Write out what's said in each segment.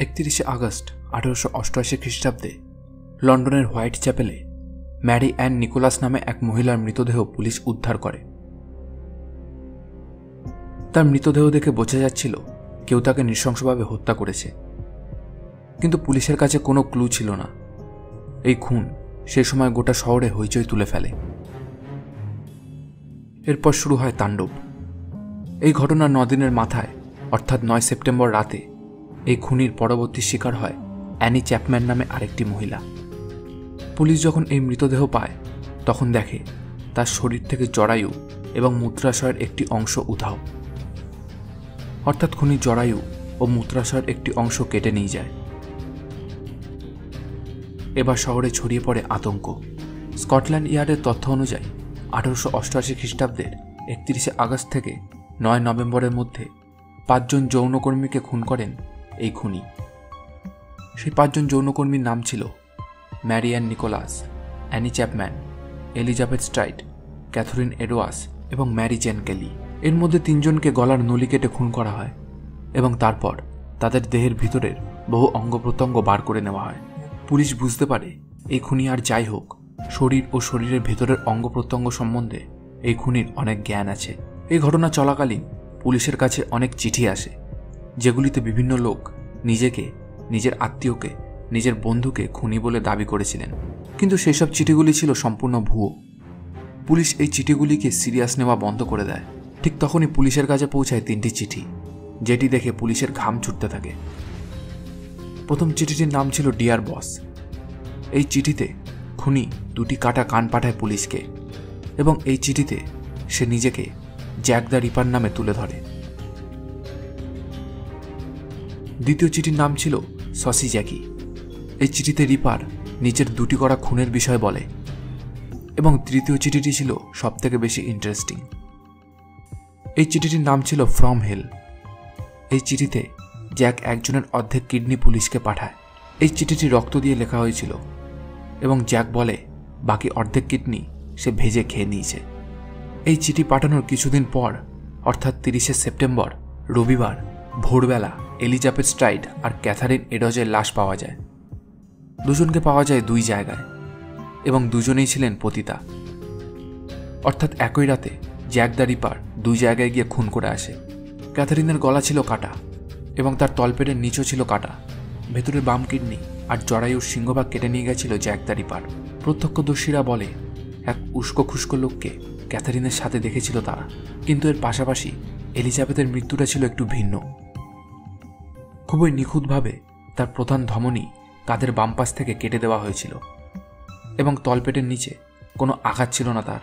31 August 1888 খ্রিস্টাব্দে লন্ডনের white চ্যাপেলে ম্যারি অ্যান নিকোলাস নামে এক মহিলার মৃতদেহ পুলিশ উদ্ধার করে। তার মৃতদেহ দেখে বোঝা যাচ্ছিল কেউ তাকে নৃশংসভাবে হত্যা করেছে, কিন্তু পুলিশের কাছে কোনো ক্লু ছিল না। এই খুন সেই সময় গোটা শহরে হইচই তুলে ফেলে। এরপর শুরু হয় তাণ্ডব। এই ঘটনার 9 দিনের মাথায় অর্থাৎ 9 সেপ্টেম্বর রাতে এই খুনির পরবর্তী শিকার হয় অ্যানি চ্যাপম্যান নামে আরেকটি মহিলা। পুলিশ যখন এই মৃতদেহ পায় তখন দেখে তার শরীর থেকে জরায়ু এবং মূত্রাশয়ের একটি অংশ উধাও, অর্থাৎ খুনি জরায়ু ও মূত্রাশয়ের একটি অংশ কেটে নিয়ে যায়। এবার শহরে ছড়িয়ে পড়ে আতঙ্ক। স্কটল্যান্ড ইয়ার্ডের তথ্য অনুযায়ী 1888 খ্রিস্টাব্দের 31 আগস্ট থেকে 9 নভেম্বরের মধ্যে 5 জন যৌনকর্মীকে খুন করেন এই খুনি। সেই 5 জন যৌনকর্মীর নাম ছিল Mary Ann Nichols, Annie Chapman, Elizabeth Stride, Catherine Edwards এবং ম্যারি জেন কেলি। এর মধ্যে 3 জনকে গলার নলি কেটে খুন করা হয় এবং তারপর তাদের দেহের ভিতরের বহু অঙ্গ প্রত্যঙ্গ বার করে নেওয়া হয়। পুলিশ বুঝতে পারে এই খুনি আর যাই হোক, শরীর ও শরীরের ভেতরের অঙ্গ প্রত্যঙ্গ সম্বন্ধে এই খুনির অনেক জ্ঞান আছে। এই ঘটনা চলাকালীন পুলিশের কাছে অনেক চিঠি আসে, যেগুলিতে বিভিন্ন লোক নিজেকে, নিজের আত্মীয়কে, নিজের বন্ধুকে খুনি বলে দাবি করেছিলেন, কিন্তু সেসব চিঠিগুলি ছিল সম্পূর্ণ ভুয়ো। পুলিশ এই চিঠিগুলিকে সিরিয়াস নেওয়া বন্ধ করে দেয়। ঠিক তখনই পুলিশের কাছে পৌঁছায় 3টি চিঠি, যেটি দেখে পুলিশের ঘাম ছুটতে থাকে। প্রথম চিঠিটির নাম ছিল ডিয়ার বস। এই চিঠিতে খুনি 2টি কাটা কান পাঠায় পুলিশকে এবং এই চিঠিতে সে নিজেকে জ্যাক দ্য রিপার নামে তুলে ধরে। দ্বিতীয় চিঠির নাম ছিল সসি জ্যাকি। এই চিঠিতে রিপার নিজের 2টি করা খুনের বিষয় বলে এবং তৃতীয় চিঠিটি ছিল সবথেকে বেশি ইন্টারেস্টিং। এই চিঠিটির নাম ছিল ফ্রম হেল। এই চিঠিতে জ্যাক একজনের অর্ধেক কিডনি পুলিশকে পাঠায়। এই চিঠিটি রক্ত দিয়ে লেখা হয়েছিল এবং জ্যাক বলে বাকি অর্ধেক কিডনি সে ভেজে খেয়ে নিয়েছে। এই চিঠি পাঠানোর কিছুদিন পর অর্থাৎ 30 সেপ্টেম্বর রবিবার ভোরবেলা এলিজাবেথ স্ট্রাইট আর ক্যাথারিন এডওয়ার্ডসের লাশ পাওয়া যায়। দুজনকে পাওয়া যায় 2 জায়গায় এবং দুজনেই ছিলেন পতিতা, অর্থাৎ একই রাতে জ্যাক দ্য রিপার 2 জায়গায় গিয়ে খুন করে আসে। ক্যাথারিনের গলা ছিল কাটা এবং তার তলপেটের নিচও ছিল কাটা। ভেতরের বাম কিডনি আর জরায়ুর সিংহভাগ কেটে নিয়ে গেছিল জ্যাক দ্য রিপার। প্রত্যক্ষদর্শীরা বলে এক উস্কো খুস্কো লোককে ক্যাথারিনের সাথে দেখেছিল তারা, কিন্তু এর পাশাপাশি এলিজাবেথের মৃত্যুটা ছিল একটু ভিন্ন। খুবই নিখুঁতভাবে তার প্রধান ধমনী কাঁধের বাম পাশ থেকে কেটে দেওয়া হয়েছিল এবং তলপেটের নিচে কোনো আঘাত ছিল না তার।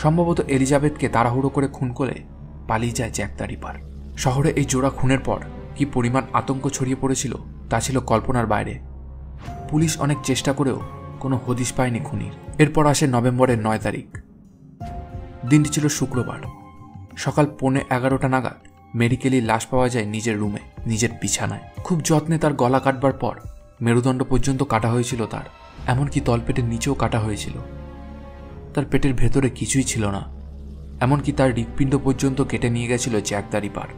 সম্ভবত এলিজাবেথকে তাড়াহুড়ো করে খুন করে পালিয়ে যায় জ্যাক দ্য রিপার। শহরে এই জোড়া খুনের পর কি পরিমাণ আতঙ্ক ছড়িয়ে পড়েছিল তা ছিল কল্পনার বাইরে। পুলিশ অনেক চেষ্টা করেও কোনো হদিশ পায়নি খুনির। এরপর আসে নভেম্বরের 9 তারিখ। দিনটি ছিল শুক্রবার। সকাল 11:15 নাগাদ মেরি কেলির লাশ পাওয়া যায় নিজের রুমে, নিজের বিছানায়। খুব যত্নে তার গলা কাটবার পর মেরুদণ্ড পর্যন্ত কাটা হয়েছিল তার, এমনকি তলপেটের নিচেও কাটা হয়েছিল। তার পেটের ভেতরে কিছুই ছিল না, এমনকি তার হৃৎপিণ্ড পর্যন্ত কেটে নিয়ে গেছিল জ্যাক দ্য রিপার।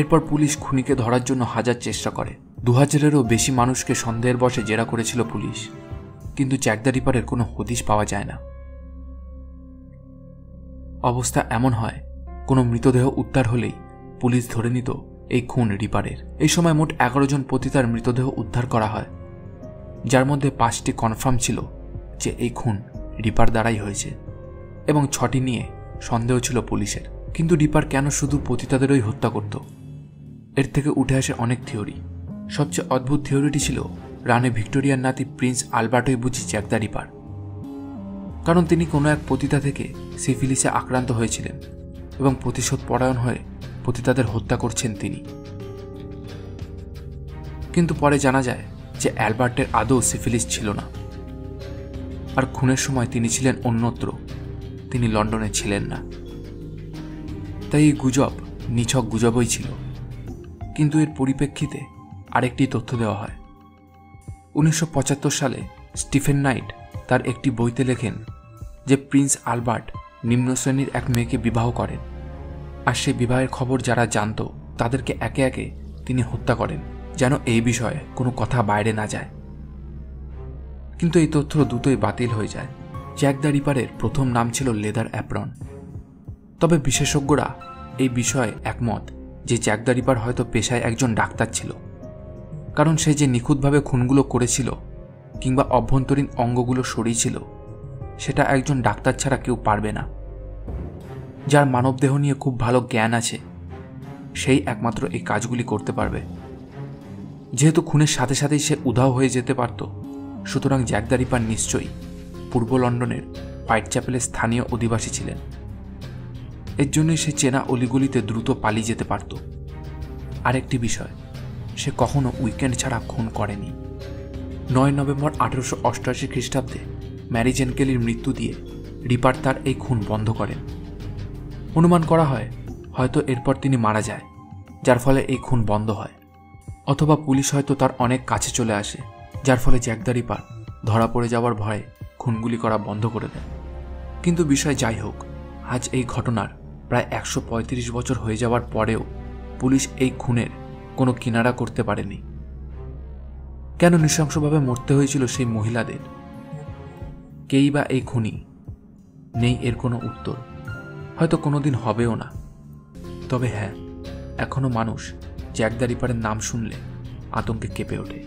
এরপর পুলিশ খুনিকে ধরার জন্য হাজার চেষ্টা করে। 2000-এরও বেশি মানুষকে সন্দেহের বশে জেরা করেছিল পুলিশ, কিন্তু জ্যাক দ্য রিপারের কোনো হদিশ পাওয়া যায় না। অবস্থা এমন হয়, কোনো মৃতদেহ উদ্ধার হলেই পুলিশ ধরে নিত এই খুন রিপারের। এই সময় মোট 11 জন পতিতার মৃতদেহ উদ্ধার করা হয়, যার মধ্যে 5টি কনফার্ম ছিল যে এই খুন রিপার দ্বারাই হয়েছে এবং 6টি নিয়ে সন্দেহ ছিল পুলিশের। কিন্তু রিপার কেন শুধু পতিতাদেরই হত্যা করত? এর থেকে উঠে আসে অনেক থিওরি। সবচেয়ে অদ্ভুত থিওরিটি ছিল রানী ভিক্টোরিয়ার নাতি প্রিন্স আলবার্টই বুঝি জ্যাক দ্য রিপার, কারণ তিনি কোনো এক পতিতা থেকে সিফিলিসে আক্রান্ত হয়েছিলেন এবং প্রতিশোধ পরায়ণ হয়ে পতিতাদের হত্যা করছেন তিনি। কিন্তু পরে জানা যায় যে অ্যালবার্টের আদৌ সিফিলিস ছিল না, আর খুনের সময় তিনি ছিলেন অন্যত্র, তিনি লন্ডনে ছিলেন না। তাই এই গুজব নিছক গুজবই ছিল। কিন্তু এর পরিপ্রেক্ষিতে আরেকটি তথ্য দেওয়া হয়। 1975 সালে স্টিফেন নাইট তার একটি বইতে লেখেন যে প্রিন্স আলবার্ট নিম্ন শ্রেণীর এক মেয়েকে বিবাহ করেন আর সেই বিবাহের খবর যারা জানত তাদেরকে একে একে তিনি হত্যা করেন, যেন এই বিষয়ে কোনো কথা বাইরে না যায়। কিন্তু এই তথ্য দ্রুতই বাতিল হয়ে যায়। জ্যাক দ্য রিপারের প্রথম নাম ছিল লেদার অ্যাপ্রন। তবে বিশেষজ্ঞরা এই বিষয়ে একমত যে জ্যাক দ্য রিপার হয়তো পেশায় একজন ডাক্তার ছিল, কারণ সে যে নিখুঁতভাবে খুনগুলো করেছিল কিংবা অভ্যন্তরীণ অঙ্গগুলো সরিয়েছিল সেটা একজন ডাক্তার ছাড়া কেউ পারবে না। যার মানবদেহ নিয়ে খুব ভালো জ্ঞান আছে সেই একমাত্র এই কাজগুলি করতে পারবে। যেহেতু খুনের সাথে সাথেই সে উধাও হয়ে যেতে পারত, সুতরাং জ্যাক দ্য রিপার নিশ্চয়ই পূর্ব লন্ডনের হোয়াইট চ্যাপেলের স্থানীয় অধিবাসী ছিলেন। এর জন্যই সে চেনা অলিগলিতে দ্রুত পালিয়ে যেতে পারত। আরেকটি বিষয়, সে কখনো উইকেন্ড ছাড়া খুন করেনি। 9 নভেম্বর 1888 খ্রিস্টাব্দে ম্যারি জেন কেলির মৃত্যু দিয়ে রিপার তার এই খুন বন্ধ করেন। অনুমান করা হয় হয়তো এরপর তিনি মারা যায়, যার ফলে এই খুন বন্ধ হয়, অথবা পুলিশ হয়তো তার অনেক কাছে চলে আসে, যার ফলে জ্যাক দ্য রিপার ধরা পড়ে যাওয়ার ভয়ে খুনগুলি করা বন্ধ করে দেন। কিন্তু বিষয় যাই হোক, আজ এই ঘটনার প্রায় 135 বছর হয়ে যাওয়ার পরেও পুলিশ এই খুনের কোনো কিনারা করতে পারেনি। কেন নৃশংসভাবে মরতে হয়েছিল সেই মহিলাদের? কেই বা এই খুনি? নেই এর কোনো উত্তর, হয়তো কোনোদিন হবেও না। তবে হ্যাঁ, এখনো মানুষ জ্যাক দ্য রিপারের নাম শুনলে আতঙ্কে কেঁপে ওঠে।